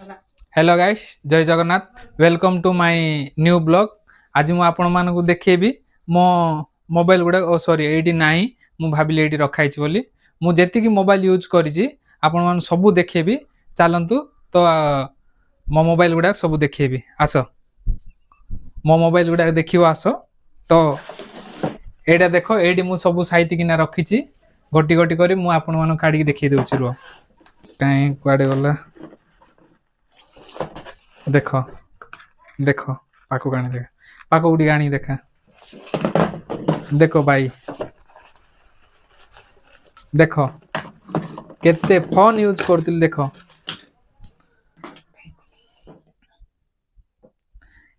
Hello guys Jai Jagannath welcome to my new blog. आज मु आपण मानकु देखेबी मो मोबाइल गुडा ओ सॉरी एडी नाही मु भाबिली एडी रखाई छि बोली मु जेति की मोबाइल यूज करी छि आपण मान सब देखेबी। चलंतु तो मो मोबाइल गुडा सब देखेबी आस मो मोबाइल गुडा देखियो आस तो एडा देखो एडी मु सब साइति किना रखी छि गोटी गोटी करी मु आपण मान काडी देखि देउ छि रो काई कुआडे गला देख देख पाको गाणी देखा पाको उड़ी गाणी देखा देखो भाई देख केते फोन यूज करतिल देख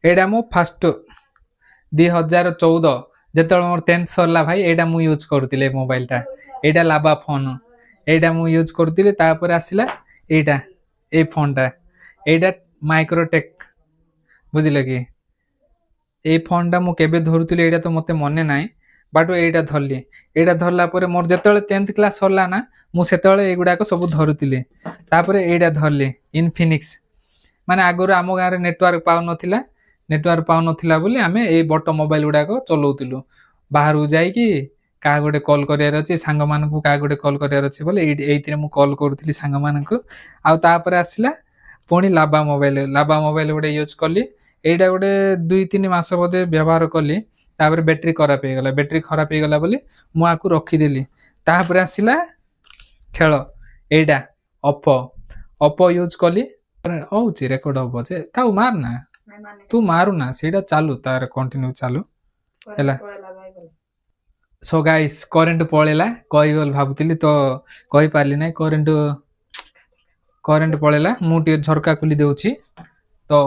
एडा मो फर्स्ट 2014 जेतल मोर 10th सरला भाई एडा मु यूज करतिले मोबाइल टा एडा लाबा फोन एडा मु यूज करतिले तापर आसिला एडा ए फोन टा एडा माइक्रोटेक बुझिल कि ए फोन टा मु केबे धरुतिले एडा तो मते मने नाइ बट एडा धरली एडा धरला परे मोर जेतले 10th क्लास सरला ना मु सेतले एगुडा को सब धरुतिले तापर एडा धरली इनफिनिक्स माने आगरो आम गारे नेटवर्क पाउ नथिला बोली आमे ए बट मोबाइल गुडा को चलौतिलु बाहर जाई कि का गोटे कॉल करियार अछि सांग मानकु का गोटे कॉल करियार अछि बोले एइतिरे मु कॉल करथिली सांग मानकु आ तापर आसिला पुणी लाबा मोबाइल गोटे यूज कली एटा गोटे 2-3 मास बोधे व्यवहार कली तापर बैटरी खराब हो गला बोली मु आकु रखीदेली तापर आसिला खेल एटा ओप्पो यूज कली होची रेकॉर्ड हो जे ताऊ मार ना तू मारू ना सेटा चालू तार कंटिन्यू चालू हैला सो गाइस करंट पळेला कहि बोल भाबुतिली तो कहि पारली नै करंट पळेला मु टे झरका खुली देउची तो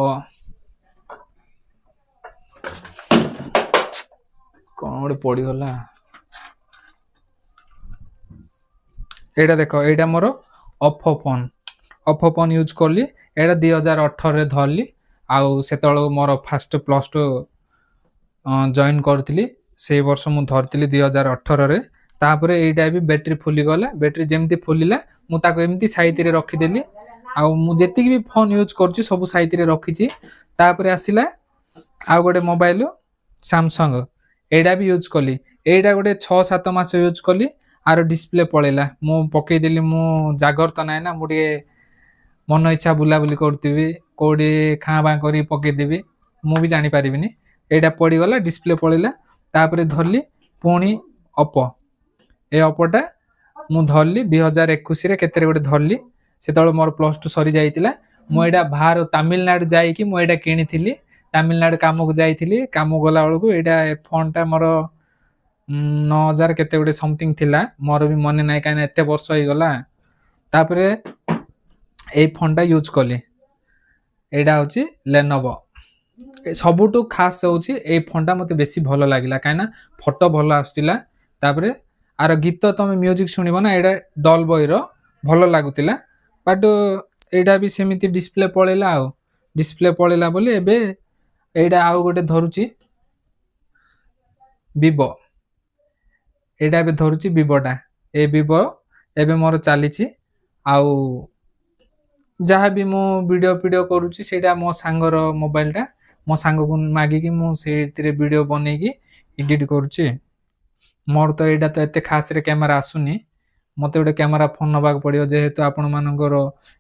कोन गोटे पड़ी गला एटा देखो एटा मोर ओप्पो फोन यूज करली एटा 2018 रे धरली आउ सेतळ मोर फर्स्ट +2 जॉइन करथिली से वर्ष मु धरथिली 2018 रे तापरे एटा भी बैटरी फुली गला बैटरी जेमती फुलीला मु ताको एमती साइति रे रखी देली आ मु जेतिक भी फोन यूज करची सब साइति रे रखी छी तापरे आसिला आ गोटे मोबाइल सैमसंग एडा भी यूज कली एडा गोटे 6-7 मास यूज कली आर डिस्प्ले पळेला मु पके देली मु जागर त नाय ना मु टे मन इच्छा बुला बुली करतिबी कोडी खाबा करी पके देबी मु भी जानि पारिबिनी एडा पड़ी गला डिस्प्ले पळेला तापरे धरली पुणी ओप्पोटा मु धरली 2021 रे केतरे गोटे धरली सेतळ मोर +2 सरी जाइतिला मु एडा बाहर तमिलनाडु जाई कि मु एडा किनिथिली तमिलनाडु काम को जाइथिली काम गला बेलको एडा फोन टा मोर 9000 केते गोटे समथिंग थिला मोर भी मने नाइ काने एते वर्ष होई गला तापरे ए फोन टा यूज कली एडा होची लेनोवो सबुटु खास होची ए फोन टा मते बेसी भलो लागिला काइना फोटो भलो आस्तिला तापरे आर गीत तमे म्यूजिक सुनिबो ना एडा डॉल्बी रो भलो लागुतिला बट एडा भी सेमिति डिस्प्ले पळेला बोले एबे एडा आउ गोटे धरुची विवो एडा बे धरुची विवोटा ए विवो एबे मोर चालीची आउ जहाँ भी मो वीडियो करूची सेटा मो सांगर मोबाइल टा मो सांग को मागी कि मु सेतिरे वीडियो बनै कि एडिट करूची मोर तो एडा तो एते खास रे कैमरा आसुनी मते गोटे कैमरा फोन नबाक पड़ियो जेहेतु आपण मानकर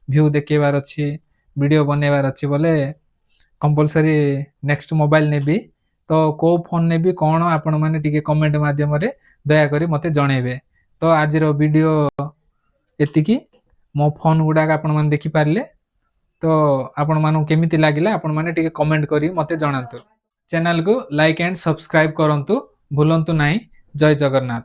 व्यू देखेबार अछि वीडियो बनेबार अछि बोले कंपलसरी नेक्स्ट मोबाइल नेबी तो को फोन नेबी कोन आपण माने टिके कमेंट माध्यम रे दया करी मते जणेबे तो आज रो वीडियो एतिकी मो फोन गुडा आपण मान देखि पारले तो आपण मानु केमिति लागिला आपण माने टिके कमेंट करी मते जणांतु चैनल को लाइक एंड सब्सक्राइब करंतु भूलंतु नाही जय जगन्नाथ।